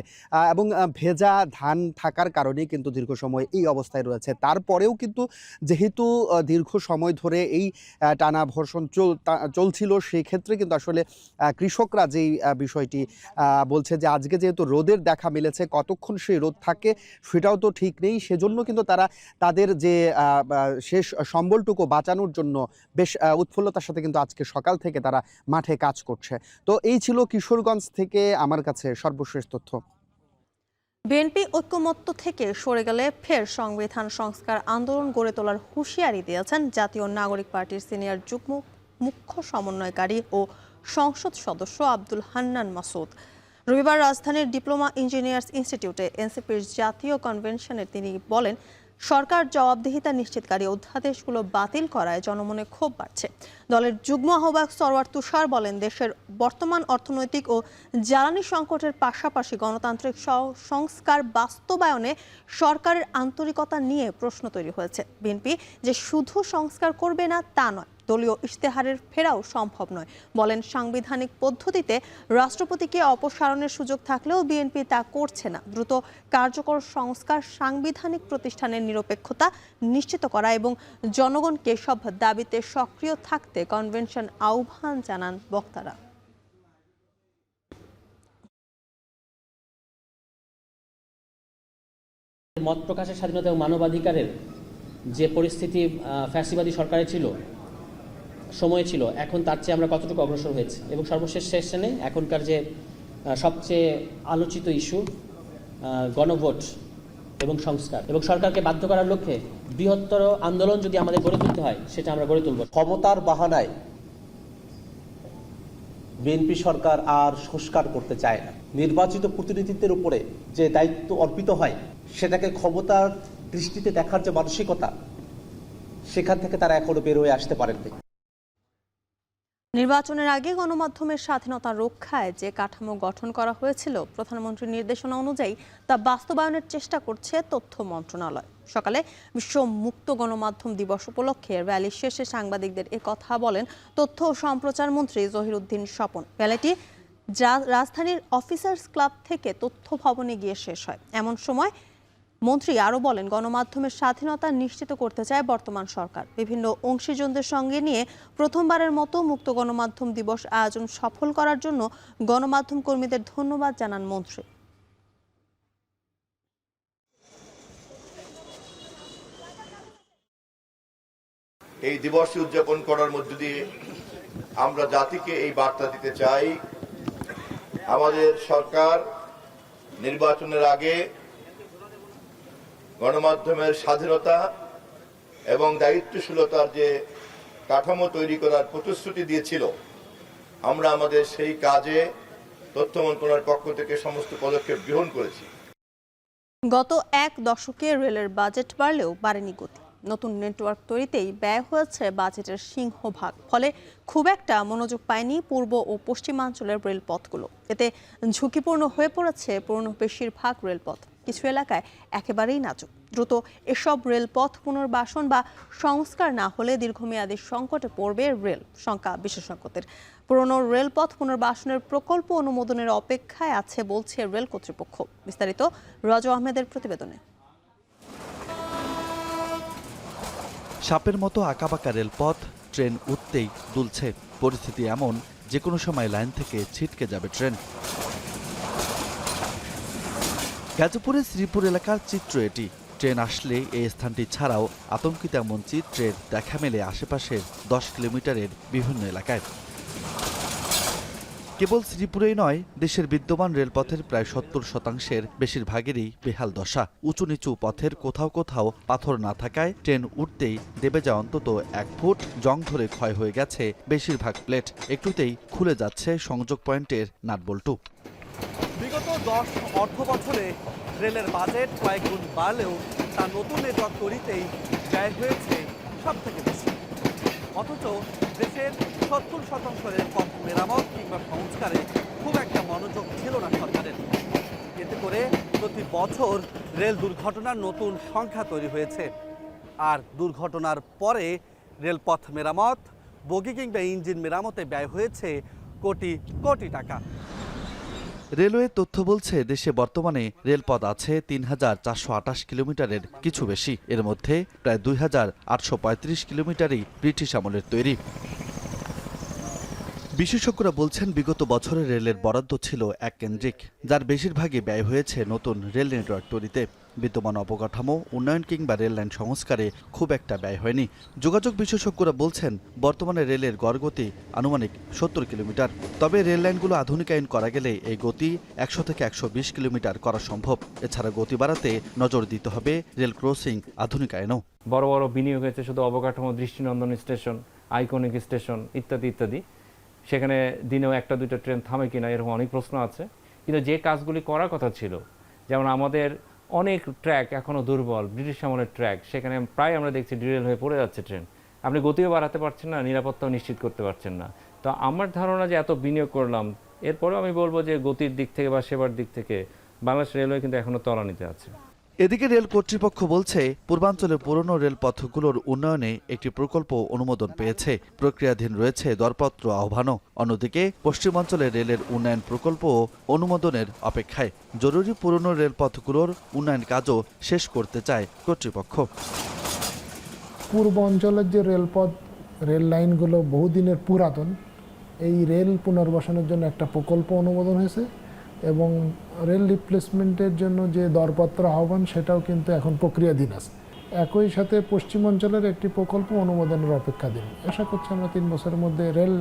এবং ভেজা ধান থাকার কারণেই কিন্তু দীর্ঘ সময় এই অবস্থায় রয়েছে। তারপরেও কিন্তু যেহেতু দীর্ঘ সময় ধরে এই টানা বর্ষণ চলছিল, সেই ক্ষেত্রে কিন্তু আসলে কৃষকরা যেই বিষয়টি বলছে যে আজকে যেহেতু রোদের দেখা মিলেছে, কতক্ষণ সেই রোদ থাকে সেটাও তো ঠিক নেই। সেজন্য কিন্তু তারা তাদের যে শেষ সম্বলটুকু বাঁচানোর জন্য বেশ উৎফুল্লতার সাথে কিন্তু আজকে সকাল থেকে তারা মাঠে কাজ করছে। তো এই ছিল কিশোরগঞ্জ থেকে আমার কাছে সর্বশেষ তথ্য। বিএনপি ঐক্যমত্য থেকে সরে গেলে ফের সংবিধান সংস্কার আন্দোলন গড়ে তোলার হুঁশিয়ারি দিয়েছেন জাতীয় নাগরিক পার্টির সিনিয়র যুগ্ম মুখ্য সমন্বয়কারী ও সংসদ সদস্য আব্দুল হান্নান মাসুদ। রবিবার রাজধানীর ডিপ্লোমা ইঞ্জিনিয়ার্স ইনস্টিটিউটে এনসিপির জাতীয় কনভেনশনে তিনি বলেন, সরকার জবাবদিহিতা নিশ্চিতকারী অধ্যাদেশগুলো বাতিল করায় জনমনে ক্ষোভ বাড়ছে। দলের যুগ্ম আহ্বায়ক সরওয়ার তুষার বলেন, দেশের বর্তমান অর্থনৈতিক ও জ্বালানি সংকটের পাশাপাশি গণতান্ত্রিক সংস্কার বাস্তবায়নে সরকারের আন্তরিকতা নিয়ে প্রশ্ন তৈরি হয়েছে। বিএনপি যে শুধু সংস্কার করবে না তা নয়, দলীয় ইশতেহারের ফেরাও সম্ভব নয়। বলেন, সাংবিধানিক পদ্ধতিতে রাষ্ট্রপতিকে অপসারণের সুযোগ থাকলেও বিএনপি তা করছে না। দ্রুত কার্যকর সংস্কার, সাংবিধানিক প্রতিষ্ঠানের নিরপেক্ষতা নিশ্চিত করা এবং জনগণকে সব দাবিতে সক্রিয় থাকতে কনভেনশন আহ্বান জানান বক্তারা। মত প্রকাশের স্বাধীনতা এবং মানবাধিকারের যে পরিস্থিতি ফ্যাসিবাদী সরকারে ছিল, সময় ছিল, এখন তার চেয়ে আমরা কতটুকু অগ্রসর হয়েছে। এবং সর্বশেষ সেশনে এখনকার যে সবচেয়ে আলোচিত ইস্যু গণভোট এবং সংস্কার, এবং সরকারকে বাধ্য করার লক্ষ্যে বৃহত্তর আন্দোলন যদি আমাদের গড়ে তুলতে হয় সেটা আমরা গড়ে তুলব। ক্ষমতার বাহানায় বিএনপি সরকার আর সংস্কার করতে চায় না। নির্বাচিত প্রতিনিধিত্বের উপরে যে দায়িত্ব অর্পিত হয় সেটাকে ক্ষমতার দৃষ্টিতে দেখার যে মানসিকতা, সেখান থেকে তারা এখনো বের হয়ে আসতে পারেননি। নির্বাচনের আগে গণমাধ্যমের স্বাধীনতা রক্ষায় যে কাঠামো গঠন করা হয়েছিল, প্রধানমন্ত্রীর নির্দেশনা অনুযায়ী তা বাস্তবায়নের চেষ্টা করছে তথ্য মন্ত্রণালয়। সকালে বিশ্ব মুক্ত গণমাধ্যম দিবস উপলক্ষে র্যালি শেষে সাংবাদিকদের কথা বলেন তথ্য ও সম্প্রচার মন্ত্রী জহিরুদ্দিন স্বপন। র্যালিটি রাজধানীর অফিসার্স ক্লাব থেকে তথ্য ভবনে গিয়ে শেষ হয়। এমন সময় মন্ত্রী আরও বলেন, গণমাধ্যমের স্বাধীনতা নিশ্চিত করতে চায় বর্তমান সরকার। বিভিন্ন অংশীজনদের সঙ্গে নিয়ে প্রথমবারের মতো মুক্ত গণমাধ্যম দিবস আয়োজন সফল করার জন্য গণমাধ্যম কর্মীদের ধন্যবাদ জানান মন্ত্রী। এই দিবসটি উদযাপন করার মধ্য দিয়ে আমরা জাতিকে এই বার্তা দিতে চাই, আমাদের সরকার নির্বাচনের আগে গণমাধ্যমের স্বাধীনতা এবং দায়িত্বশীলতার যে কাঠামো তৈরি করার প্রতিশ্রুতি দিয়েছিল, আমরা আমাদের সেই কাজে তথ্য মন্ত্রণালয়ের পক্ষ থেকে সমস্ত পদক্ষেপ গ্রহণ করেছি। গত এক দশকে রেলের বাজেট বাড়লেও বাড়েনি গতি। নতুন নেটওয়ার্ক তৈরিতেই ব্যয় হয়েছে বাজেটের সিংহভাগ। ফলে খুব একটা মনোযোগ পায়নি পূর্ব ও পশ্চিমাঞ্চলের রেলপথগুলো। এতে ঝুঁকিপূর্ণ হয়ে পড়েছে পুরনো বেশিরভাগ রেলপথ। কিছু এলাকায় একেবারেই নাজুক। দ্রুত এসব রেলপথ পুনর্বাসন বা সংস্কার না হলে দীর্ঘমেয়াদী সংকটে পড়বে রেল, শঙ্কা বিশেষজ্ঞদের। পুরনো রেলপথ পুনর্বাসনের প্রকল্প অনুমোদনের অপেক্ষায় আছে বলছে রেল কর্তৃপক্ষ। বিস্তারিত রাজু আহমেদের প্রতিবেদনে। সাপের মতো আঁকাবাঁকা রেলপথ, ট্রেন উঠতেই দুলছে। পরিস্থিতি এমন যে কোনো সময় লাইন থেকে ছিটকে যাবে ট্রেন। গাজীপুরের শ্রীপুর এলাকার চিত্র এটি। ট্রেন আসলে এই স্থানটি ছাড়াও আতঙ্কিত এমন চিত্রের দেখা মেলে আশেপাশের 10 কিলোমিটারের বিভিন্ন এলাকায়। কেবল শ্রীপুরেই নয়, দেশের বিদ্যমান রেলপথের প্রায় 70% বেশিরভাগেরই বেহাল দশা। উঁচু নিচু পথের কোথাও কোথাও পাথর না থাকায় ট্রেন উঠতেই দেবে যায় অন্তত 1 ফুট, জং ধরে ক্ষয় হয়ে গেছে বেশিরভাগ প্লেট। একটুতেই খুলে যাচ্ছে সংযোগ পয়েন্টের নাটবল্টু। বিগত 10 অর্থ বছরে রেলের বাজেট কয়েক গুণ বাড়লেও তা নতুন নেটওয়ার্ক তৈরিতেই ব্যয় হয়েছে সব থেকে বেশি। অথচ দেশের 70% রেলপথ মেরামত কিংবা সংস্কারে খুব একটা মনোযোগ ছিল না সরকারের। এতে করে প্রতি বছর রেল দুর্ঘটনার নতুন সংখ্যা তৈরি হয়েছে। আর দুর্ঘটনার পরে রেলপথ মেরামত, বগি কিংবা ইঞ্জিন মেরামতে ব্যয় হয়েছে কোটি কোটি টাকা। রেলওয়ে তথ্য বলছে দেশে বর্তমানে রেলপথ আছে ৩,৪২৮ কিলোমিটারের কিছু বেশি। এর মধ্যে প্রায় ২,৮৩৫ কিলোমিটারই ব্রিটিশ আমলের তৈরি। বিশেষজ্ঞরা বলছেন বিগত বছরে রেলের বরাদ্দ ছিল এককেন্দ্রিক, যার বেশিরভাগই ব্যয় হয়েছে নতুন রেল নেটওয়ার্ক তৈরিতে। বিদ্যমান অবকাঠামো উন্নয়ন কিংবা রেল লাইন সংস্কারে খুব একটা ব্যয় হয়নি। যোগাযোগ বিশেষজ্ঞরা বলছেন বর্তমানে রেলের গড় গতি আনুমানিক ৭০ কিলোমিটার। তবে রেল লাইনগুলো আধুনিকায়ন করা গেলে এই গতি ১০০ থেকে ১২০ কিলোমিটার করা সম্ভব। এছাড়া গতি বাড়াতে নজর দিতে হবে রেল ক্রসিং আধুনিকায়নও। বড় বড় বিনিয়োগ হয়েছে শুধু অবকাঠামো, দৃষ্টিনন্দন স্টেশন, আইকনিক স্টেশন ইত্যাদি ইত্যাদি। সেখানে দিনেও 1-2টা ট্রেন থামে কিনা এরকম অনেক প্রশ্ন আছে। কিন্তু যে কাজগুলি করার কথা ছিল, যেমন আমাদের অনেক ট্র্যাক এখনও দুর্বল, ব্রিটিশ আমলের ট্র্যাক, সেখানে প্রায় আমরা দেখছি ডিরেল হয়ে পড়ে যাচ্ছে ট্রেন। আপনি গতিও বাড়াতে পারছেন না, নিরাপত্তাও নিশ্চিত করতে পারছেন না। তো আমার ধারণা যে এত বিনিয়োগ করলাম, এরপরেও আমি বলবো যে গতির দিক থেকে বা সেবার দিক থেকে বাংলাদেশ রেলওয়ে কিন্তু এখনও তলানিতে আছে। এদিকে রেল কর্তৃপক্ষ বলছে পূর্বাঞ্চলের পুরনো রেলপথগুলোর উন্নয়নে একটি প্রকল্প অনুমোদন পেয়েছে, প্রক্রিয়াধীন রয়েছে দরপত্র আহ্বানও। অন্যদিকে পশ্চিমাঞ্চলে রেলের উন্নয়ন প্রকল্পও অনুমোদনের অপেক্ষায়। জরুরি পুরনো রেলপথগুলোর উন্নয়ন কাজও শেষ করতে চায় কর্তৃপক্ষ। পূর্ব অঞ্চলের যে রেলপথ, রেল লাইনগুলো বহুদিনের পুরাতন, এই রেল পুনর্বাসনের জন্য একটা প্রকল্প অনুমোদন হয়েছে এবং রেল রিপ্লেসমেন্টের জন্য যে দরপত্র আহ্বান সেটাও কিন্তু এখন প্রক্রিয়াধীন আছে। একই সাথে পশ্চিমাঞ্চলের একটি প্রকল্প অনুমোদনের অপেক্ষাধীন। আশা করছি আমরা 3 বছরের মধ্যে রেল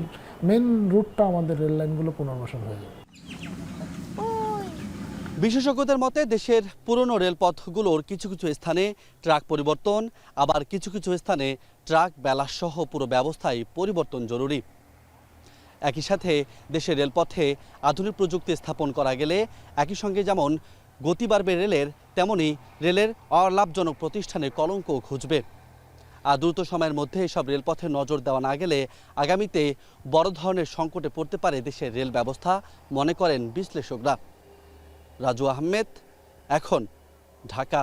মেন রুটটা আমাদের রেল লাইনগুলো পুনর্বাসন হয়ে যাবে। বিশেষজ্ঞদের মতে দেশের পুরনো রেলপথগুলোর কিছু কিছু স্থানে ট্র্যাক পরিবর্তন, আবার কিছু কিছু স্থানে ট্র্যাক ব্যালান্স সহ পুরো ব্যবস্থায় পরিবর্তন জরুরি। একই সাথে দেশের রেলপথে আধুনিক প্রযুক্তি স্থাপন করা গেলে একই সঙ্গে যেমন গতি বাড়বে রেলের, তেমনি রেলের অলাভজনক প্রতিষ্ঠানে কলঙ্ক খুঁজবে। আর দ্রুত সময়ের মধ্যে এসব রেলপথে নজর দেওয়া না গেলে আগামীতে বড় ধরনের সংকটে পড়তে পারে দেশের রেল ব্যবস্থা, মনে করেন বিশ্লেষকরা। রাজু আহমেদ, এখন, ঢাকা।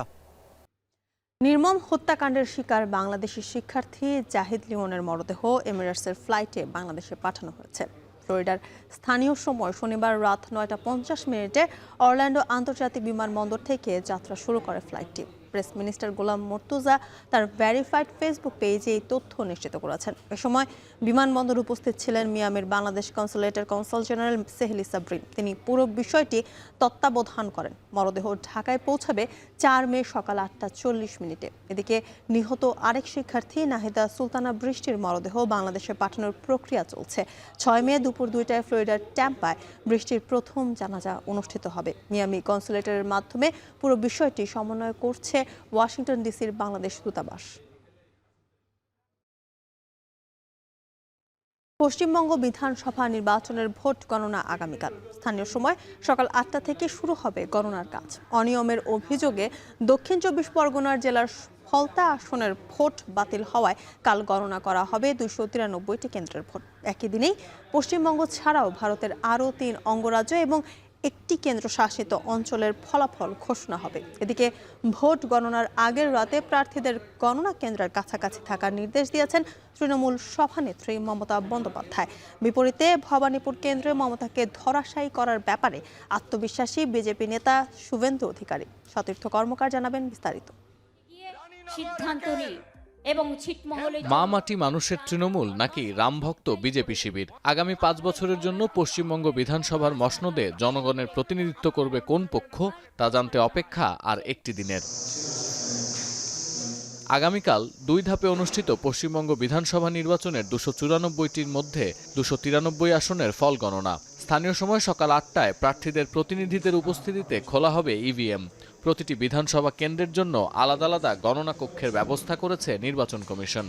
নির্মম হত্যাকাণ্ডের শিকার বাংলাদেশি শিক্ষার্থী জাহিদ লিমনের মরদেহ এমিরেটসের ফ্লাইটে বাংলাদেশে পাঠানো হয়েছে। ফ্লোরিডার স্থানীয় সময় শনিবার রাত 9:50 অরল্যান্ডো আন্তর্জাতিক বিমানবন্দর থেকে যাত্রা শুরু করে ফ্লাইটটি। প্রেস মিনিস্টার গোলাম মর্তুজা তার ভেরিফাইড ফেসবুক পেজে এই তথ্য নিশ্চিত করেছেন। এ সময় বিমানবন্দরে উপস্থিত ছিলেন মিয়ামির বাংলাদেশ কনসুলেটের কনসাল জেনারেল সেহেলি সাবরিন। তিনি পুরো বিষয়টি তত্ত্বাবধান করেন। মরদেহ ঢাকায় পৌঁছাবে 4 মে সকাল 8:40। এদিকে নিহত আরেক শিক্ষার্থী নাহিদা সুলতানা বৃষ্টির মরদেহ বাংলাদেশে পাঠানোর প্রক্রিয়া চলছে। 6 মে দুপুর 2টায় ফ্লোরিডার ট্যাম্পায় বৃষ্টির প্রথম জানাজা অনুষ্ঠিত হবে। মিয়ামি কনসুলেটের মাধ্যমে পুরো বিষয়টি সমন্বয় করছে ওয়াশিংটন ডিসির বাংলাদেশ দূতাবাস। পশ্চিমবঙ্গ বিধানসভা নির্বাচনের ভোট গণনা আগামীকাল। স্থানীয় সময় সকাল 8টা থেকে শুরু হবে গণনার কাজ। অনিয়মের অভিযোগে দক্ষিণ 24 পরগনার জেলার ফলতা আসনের ভোট বাতিল হওয়ায় কাল গণনা করা হবে 293টি কেন্দ্রের ভোট। একই দিনেই পশ্চিমবঙ্গ ছাড়াও ভারতের আরও 3 অঙ্গরাজ্য এবং একটি কেন্দ্রশাসিত অঞ্চলের ফলাফল ঘোষণা হবে। এদিকে ভোট গণনার আগের রাতে প্রার্থীদের গণনা কেন্দ্রের কাছাকাছি থাকার নির্দেশ দিয়েছেন তৃণমূল সভানেত্রী মমতা বন্দ্যোপাধ্যায়। বিপরীতে ভবানীপুর কেন্দ্রে মমতাকে ধরাশায়ী করার ব্যাপারে আত্মবিশ্বাসী বিজেপি নেতা শুভেন্দু অধিকারী। সতীর্থ কর্মকার জানাবেন বিস্তারিত। সিদ্ধান্ত নিই এবং ছিটমহলে মা মাটি মানুষের তৃণমূল নাকি রামভক্ত বিজেপি শিবির? আগামী 5 বছরের জন্য পশ্চিমবঙ্গ বিধানসভার মসনদে জনগণের প্রতিনিধিত্ব করবে কোন পক্ষ তা জানতে অপেক্ষা আর একটি দিনের। আগামীকাল 2 ধাপে অনুষ্ঠিত পশ্চিমবঙ্গ বিধানসভা নির্বাচনের 294টির মধ্যে 293 আসনের ফল গণনা। স্থানীয় সময় সকাল 8টায় প্রার্থীদের প্রতিনিধিদের উপস্থিতিতে খোলা হবে ইভিএম। প্রতিটি বিধানসভা কেন্দ্রের জন্য আলাদা আলাদা গণনা কক্ষের ব্যবস্থা করেছে নির্বাচন কমিশন।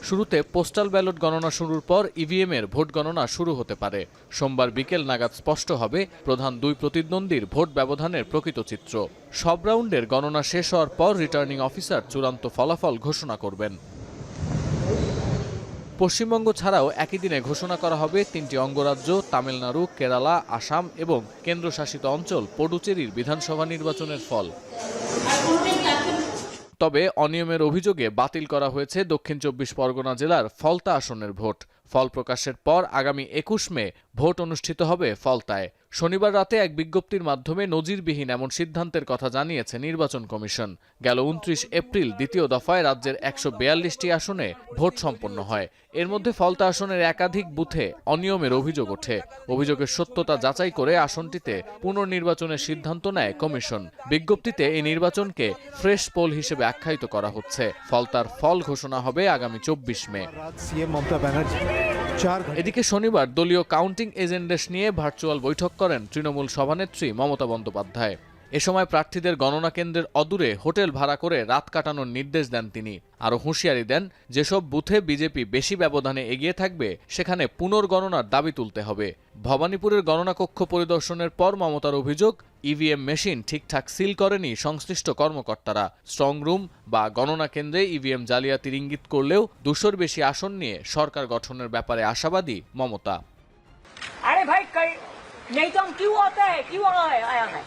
শুরুতে পোস্টাল ব্যালট গণনা শুরুর পর ইভিএমের ভোট গণনা শুরু হতে পারে। সোমবার বিকেল নাগাদ স্পষ্ট হবে প্রধান 2 প্রতিদ্বন্দ্বীর ভোট ব্যবধানের প্রকৃত চিত্র। সব রাউন্ডের গণনা শেষ হওয়ার পর রিটার্নিং অফিসার চূড়ান্ত ফলাফল ঘোষণা করবেন। পশ্চিমবঙ্গ ছাড়াও একই দিনে ঘোষণা করা হবে 3টি অঙ্গরাজ্য তামিলনাড়ু, কেরালা, আসাম এবং কেন্দ্রশাসিত অঞ্চল পুডুচেরির বিধানসভা নির্বাচনের ফল। তবে অনিয়মের অভিযোগে বাতিল করা হয়েছে দক্ষিণ 24 পরগনা জেলার ফলতা আসনের ভোট। ফল প্রকাশের পর আগামী 21 মে ভোট অনুষ্ঠিত হবে ফলতায়। শনিবার রাতে এক বিজ্ঞপ্তির মাধ্যমে নজিরবিহীন এমন সিদ্ধান্তের কথা জানিয়েছে নির্বাচন কমিশন। গেল 29 এপ্রিল দ্বিতীয় দফায় রাজ্যের 142টি আসনে ভোট সম্পন্ন হয়। এর মধ্যে ফলতা আসনের একাধিক বুথে অনিয়মের অভিযোগ ওঠে। অভিযোগের সত্যতা যাচাই করে আসনটিতে পুনর্নির্বাচনের সিদ্ধান্ত নেয় কমিশন। বিজ্ঞপ্তিতে এই নির্বাচনকে ফ্রেশ পোল হিসেবে আখ্যায়িত করা হচ্ছে। ফলতার ফল ঘোষণা হবে আগামী 24 মে। এদিকে শনিবার দলীয় কাউন্টিং এজেন্ডা নিয়ে ভার্চুয়াল বৈঠক করেন তৃণমূল সভানেত্রী মমতা বন্দ্যোপাধ্যায়। এ সময় প্রার্থীদের গণনা কেন্দ্রের অদূরে হোটেল ভাড়া করে রাত কাটানোর নির্দেশ দেন তিনি। আরও হুঁশিয়ারি দেন, যেসব বুথে বিজেপি বেশি ব্যবধানে এগিয়ে থাকবে সেখানে পুনর্গণনার দাবি তুলতে হবে। ভবানীপুরের গণনা কক্ষ পরিদর্শনের পর মমতার অভিযোগ, ইভিএম মেশিন ঠিকঠাক সিল করেনি সংশ্লিষ্ট কর্মকর্তারা। স্ট্রং রুম বা গণনা কেন্দ্রে ইভিএম জালিয়াতির ইঙ্গিত করলেও 200-র বেশি আসন নিয়ে সরকার গঠনের ব্যাপারে আশাবাদী মমতা। আরে ভাই नहीं तो हम क्यों आता है क्यों आया है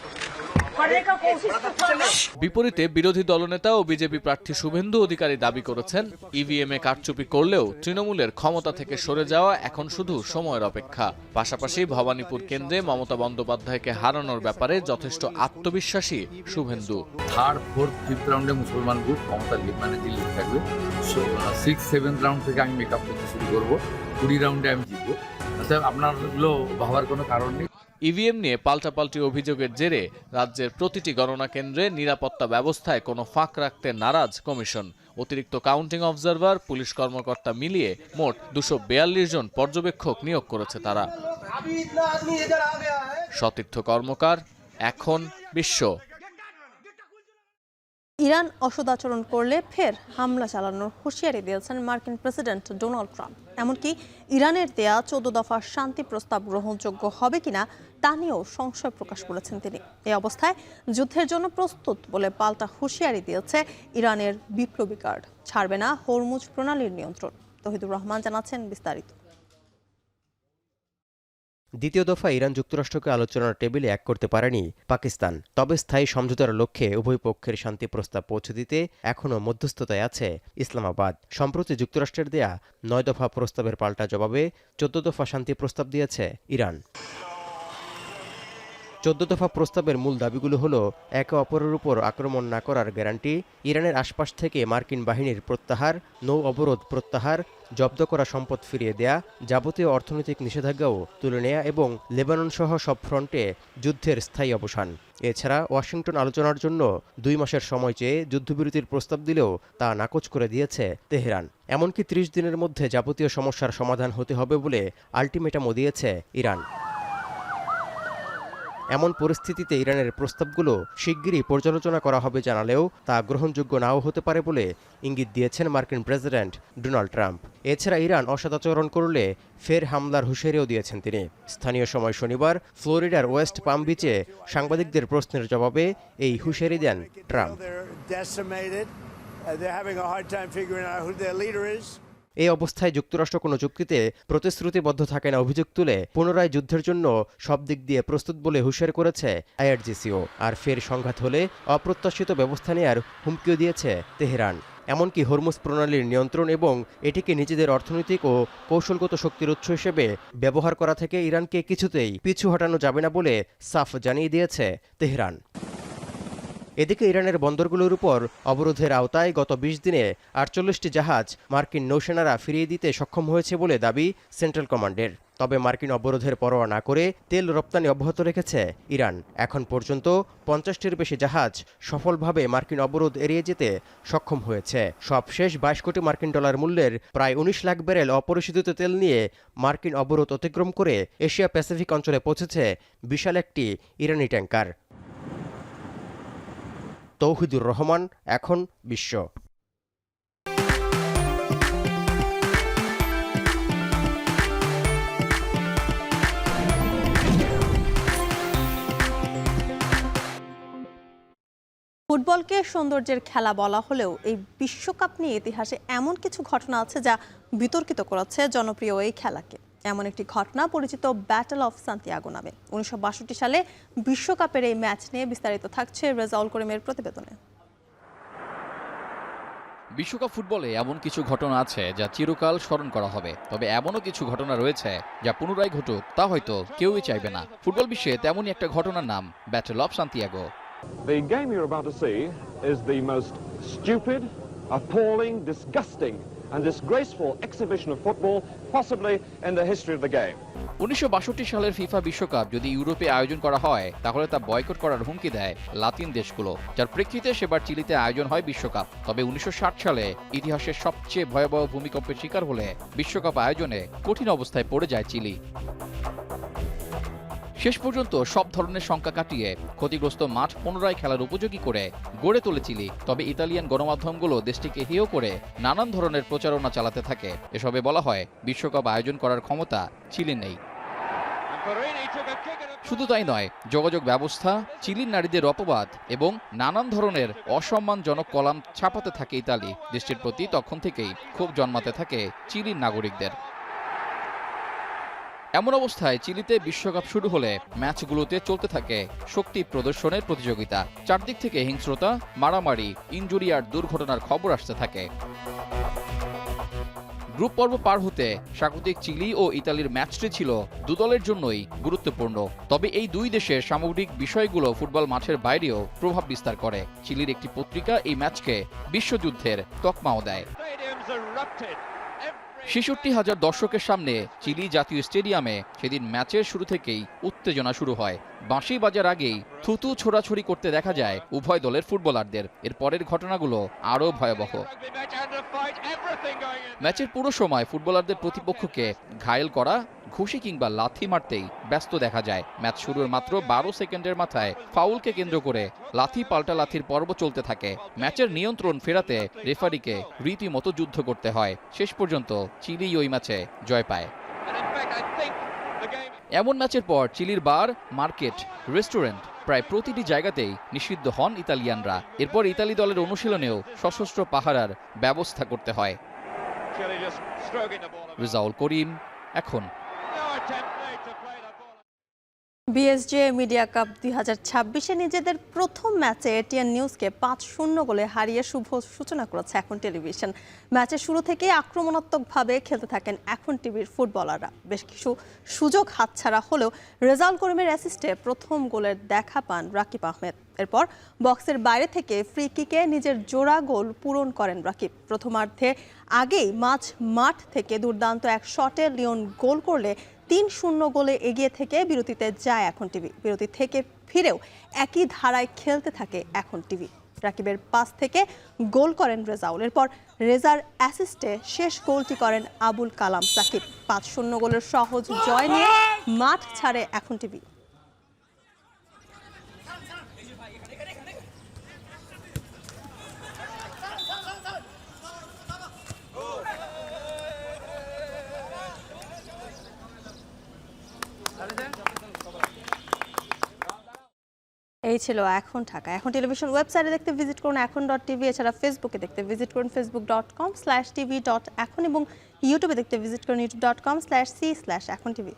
करने का कोशिश तो था ना। বিপরীতে বিরোধী দলনেতা ও বিজেপি প্রার্থী শুভেন্দু অধিকারী দাবি করেছেন, ইভিএমে কারচুপি করলেও তৃণমূলের ক্ষমতা থেকে সরে যাওয়া এখন শুধু সময়ের অপেক্ষা। পাশাপাশি ভবানীপুর কেন্দ্রে মমতা বন্দ্যোপাধ্যায়কে হারানোর ব্যাপারে যথেষ্ট আত্মবিশ্বাসী শুভেন্দু। 3rd, 4th, 5th রাউন্ডে মুসলমান গ্রুপ ক্ষমতা মানে দিল্লি থাকবে। 6th, 7th রাউন্ড থেকে আমি মেকআপ করতে শুরু করবো। 20 রাউন্ডে আমি জিতবো। আপনারগুলো ভাবার কোনো কারণ নেই। ইভিএম নিয়ে পাল্টাপাল্টি অভিযোগের জেরে রাজ্যের প্রতিটি গণনা কেন্দ্রে নিরাপত্তা ব্যবস্থায় কোনো ফাঁক রাখতে নারাজ কমিশন। অতিরিক্ত কাউন্টিং অবজারভার, পুলিশ কর্মকর্তা মিলিয়ে মোট 242 জন পর্যবেক্ষক নিয়োগ করেছে তারা। সতীর্থ কর্মকার, এখন বিশ্ব। ইরান অসদাচরণ করলে ফের হামলা চালানোর হুঁশিয়ারি দিয়েছেন মার্কিন প্রেসিডেন্ট ডোনাল্ড ট্রাম্প। এমনকি ইরানের দেয়া 14 দফার শান্তি প্রস্তাব গ্রহণযোগ্য হবে কিনা তা নিয়েও সংশয় প্রকাশ করেছেন তিনি। এই অবস্থায় যুদ্ধের জন্য প্রস্তুত বলে পাল্টা হুঁশিয়ারি দিয়েছে ইরানের বিপ্লবী গার্ড। ছাড়বে না হরমুজ প্রণালীর নিয়ন্ত্রণ। তহিদুর রহমান জানাচ্ছেন বিস্তারিত। দ্বিতীয় দফা ইরান যুক্তরাষ্ট্রকে আলোচনার টেবিলে এক করতে পারেনি পাকিস্তান। তবে স্থায়ী সমঝোতার লক্ষ্যে উভয় পক্ষের শান্তি প্রস্তাব পৌঁছে দিতে এখনও মধ্যস্থতায় আছে ইসলামাবাদ। সম্প্রতি যুক্তরাষ্ট্রের দেয়া 9 দফা প্রস্তাবের পাল্টা জবাবে 14 দফা শান্তি প্রস্তাব দিয়েছে ইরান। 14 দফা প্রস্তাবের মূল দাবিগুলো হলো একে অপরের উপর আক্রমণ না করার গ্যারান্টি, ইরানের আশপাশ থেকে মার্কিন বাহিনীর প্রত্যাহার, নৌ অবরোধ প্রত্যাহার, জব্দ করা সম্পদ ফিরিয়ে দেয়া, যাবতীয় অর্থনৈতিক নিষেধাজ্ঞাও তুলে নেয়া এবং লেবানন সহ সব ফ্রন্টে যুদ্ধের স্থায়ী অবসান। এছাড়া ওয়াশিংটন আলোচনার জন্য 2 মাসের সময় চেয়ে যুদ্ধবিরতির প্রস্তাব দিলেও তা নাকচ করে দিয়েছে তেহরান। এমনকি 30 দিনের মধ্যে যাবতীয় সমস্যার সমাধান হতে হবে বলে আলটিমেটামও দিয়েছে ইরান। এমন পরিস্থিতিতে ইরানের প্রস্তাবগুলো শিগগিরই পর্যালোচনা করা হবে জানালেও তা গ্রহণযোগ্য নাও হতে পারে বলে ইঙ্গিত দিয়েছেন মার্কিন প্রেসিডেন্ট ডোনাল্ড ট্রাম্প। এছাড়া ইরান অসদাচরণ করলে ফের হামলার হুঁশিয়ারিও দিয়েছেন তিনি। স্থানীয় সময় শনিবার ফ্লোরিডার ওয়েস্ট পাম বিচে সাংবাদিকদের প্রশ্নের জবাবে এই হুঁশিয়ারি দেন ট্রাম্প। এই অবস্থায় যুক্তরাষ্ট্র কোনো চুক্তিতে প্রতিশ্রুতিবদ্ধ থাকে না অভিযোগ তুলে পুনরায় যুদ্ধের জন্য সব দিক দিয়ে প্রস্তুত বলে হুঁশিয়ার করেছে আইআরজিসিও। আর ফের সংঘাত হলে অপ্রত্যাশিত ব্যবস্থা নেওয়ার হুমকিও দিয়েছে তেহরান। এমনকি হরমুজ প্রণালীর নিয়ন্ত্রণ এবং এটিকে নিজেদের অর্থনৈতিক ও কৌশলগত শক্তির উৎস হিসেবে ব্যবহার করা থেকে ইরানকে কিছুতেই পিছু হটানো যাবে না বলে সাফ জানিয়ে দিয়েছে তেহরান। এদিকে ইরানের বন্দরগুলোর উপর অবরোধের আওতায় গত ২০ দিনে ৪৮টি জাহাজ মার্কিন নৌসেনারা ফিরিয়ে দিতে সক্ষম হয়েছে বলে দাবি সেন্ট্রাল কমান্ডের। তবে মার্কিন অবরোধের পরোয়া না করে তেল রপ্তানি অব্যাহত রেখেছে ইরান। এখন পর্যন্ত ৫০টির বেশি জাহাজ সফলভাবে মার্কিন অবরোধ এড়িয়ে যেতে সক্ষম হয়েছে। সবশেষ ২২ কোটি মার্কিন ডলার মূল্যের প্রায় ১৯ লাখ ব্যারেল অপরিশোধিত তেল নিয়ে মার্কিন অবরোধ অতিক্রম করে এশিয়া প্যাসিফিক অঞ্চলে পৌঁছেছে বিশাল একটি ইরানি ট্যাঙ্কার। তৌহিদুর রহমান, এখন বিশ্ব। ফুটবলকে সৌন্দর্যের খেলা বলা হলেও এই বিশ্বকাপ নিয়ে ইতিহাসে এমন কিছু ঘটনা আছে যা বিতর্কিত করেছে জনপ্রিয় এই খেলাকে। এমন একটি ঘটনা পরিচিত ব্যাটল অফ সান্তিয়াগো নামে। ১৯৬২ সালে বিশ্বকাপের এই ম্যাচ নিয়ে বিস্তারিত থাকছে রেজাউল করিমের প্রতিবেদনে। বিশ্বকাপ ফুটবলে এমন কিছু ঘটনা আছে যা চিরকাল স্মরণ করা হবে, তবে এমনও কিছু ঘটনা রয়েছে যা পুনরায় ঘটুক তা হয়তো কেউই চাইবে না। ফুটবল বিশ্বে তেমনই একটা ঘটনার নাম battle of Santiago. The game you're about to see is the most stupid, appalling, disgusting and disgraceful exhibition of football possibly in the history of the game. ১৯৬২ সালের ফিফা বিশ্বকাপ যদি ইউরোপে আয়োজন করা হয় তাহলে তা বয়কট করার হুমকি দেয় লাতিন দেশগুলো, যার প্রেক্ষিতে সেবার চিলিতে আয়োজন হয় বিশ্বকাপ। তবে ১৯৬০ সালে ইতিহাসের সবচেয়ে ভয়াবহ ভূমিকম্পের শিকার হলে বিশ্বকাপ আয়োজনে কঠিন অবস্থায় পড়ে যায় চিলি। শেষ পর্যন্ত সব ধরনের শঙ্কা কাটিয়ে ক্ষতিগ্রস্ত মাঠ পুনরায় খেলার উপযোগী করে গড়ে তোলে চিলি। তবে ইতালিয়ান গণমাধ্যমগুলো দেশটিকে হেয় করে নানান ধরনের প্রচারণা চালাতে থাকে। এসবে বলা হয় বিশ্বকাপ আয়োজন করার ক্ষমতা চিলির নেই। শুধু তাই নয়, যোগাযোগ ব্যবস্থা, চিলির নারীদের অপবাদ এবং নানান ধরনের অসম্মানজনক কলাম ছাপাতে থাকে ইতালি। দেশটির প্রতি তখন থেকেই ক্ষোভ জন্মাতে থাকে চিলির নাগরিকদের। এমন অবস্থায় চিলিতে বিশ্বকাপ শুরু হলে ম্যাচগুলোতে চলতে থাকে শক্তি প্রদর্শনের প্রতিযোগিতা। চারদিক থেকে হিংস্রতা, মারামারি, ইনজুরি আর দুর্ঘটনার খবর আসতে থাকে। গ্রুপ পর্ব পার হতে স্বাগতিক চিলি ও ইতালির ম্যাচটি ছিল দুদলের জন্যই গুরুত্বপূর্ণ। তবে এই দুই দেশের সামগ্রিক বিষয়গুলো ফুটবল মাঠের বাইরেও প্রভাব বিস্তার করে। চিলির একটি পত্রিকা এই ম্যাচকে বিশ্বযুদ্ধের তকমাও দেয়। ৬৬,০০০ দর্শকের সামনে চিলি জাতীয় স্টেডিয়ামে সেদিন ম্যাচের শুরু থেকেই উত্তেজনা শুরু হয়। বাঁশি বাজার আগেই থুতু ছোড়াছুড়ি করতে দেখা যায় উভয় দলের ফুটবলারদের। এর পরের ঘটনাগুলো আরও ভয়াবহ। ম্যাচের পুরো সময় ফুটবলারদের প্রতিপক্ষকে ঘায়েল করা, ঘুষি কিংবা লাথি মারতেই ব্যস্ত দেখা যায়। ম্যাচ শুরুর মাত্র ১২ সেকেন্ডের মাথায় ফাউলকে কেন্দ্র করে লাথি পাল্টা লাথির পর্ব চলতে থাকে। ম্যাচের নিয়ন্ত্রণ ফেরাতে রেফারিকে রীতিমতো যুদ্ধ করতে হয়। শেষ পর্যন্ত চিলি ওই ম্যাচে জয় পায়। এমন ম্যাচের পর চিলির বার, মার্কেট, রেস্টুরেন্ট প্রায় প্রতিটি জায়গাতেই নিষিদ্ধ হন ইতালিয়ানরা। এরপর ইতালি দলের অনুশীলনেও সশস্ত্র পাহারার ব্যবস্থা করতে হয়। রেজাউল করিম, এখন। বিএসজে মিডিয়া কাপ ২০২৬-এ নিজেদের প্রথম ম্যাচে এটিএন নিউজকে ৫-০ গোলে হারিয়ে শুভ সূচনা করেছে এখন টেলিভিশন। ম্যাচের শুরু থেকেই আক্রমণাত্মকভাবে খেলতে থাকেন এখন টিভির ফুটবলাররা। বেশ কিছু সুযোগ হাতছাড়া হলেও রেজাউল করিমের অ্যাসিস্টে প্রথম গোলের দেখা পান রাকিব আহমেদ। এরপর বক্সের বাইরে থেকে ফ্রি কিকে নিজের জোড়া গোল পূরণ করেন রাকিব। প্রথমার্ধে আগেই মাঠ থেকে দুর্দান্ত এক শটে লিওন গোল করলে ৩-০ গোলে এগিয়ে থেকে বিরতিতে যায় এখন টিভি। বিরতি থেকে ফিরেও একই ধারায় খেলতে থাকে এখন টিভি। রাকিবের পাস থেকে গোল করেন রেজাউল। এরপর রেজার অ্যাসিস্টে শেষ গোলটি করেন আবুল কালাম সাকিব। ৫-০ গোলের সহজ জয় নিয়ে মাঠ ছাড়ে এখন টিভি। এই ছিল এখন ঢাকা। এখন টেলিভিশন ওয়েবসাইটে দেখতে ভিজিট করুন এখন.tv। এছাড়া ফেসবুকে দেখতে ভিজিট করুন facebook.com/tv.এখন এবং ইউটিউবে দেখতে ভিজিট করুন youtube.com/c/echontv।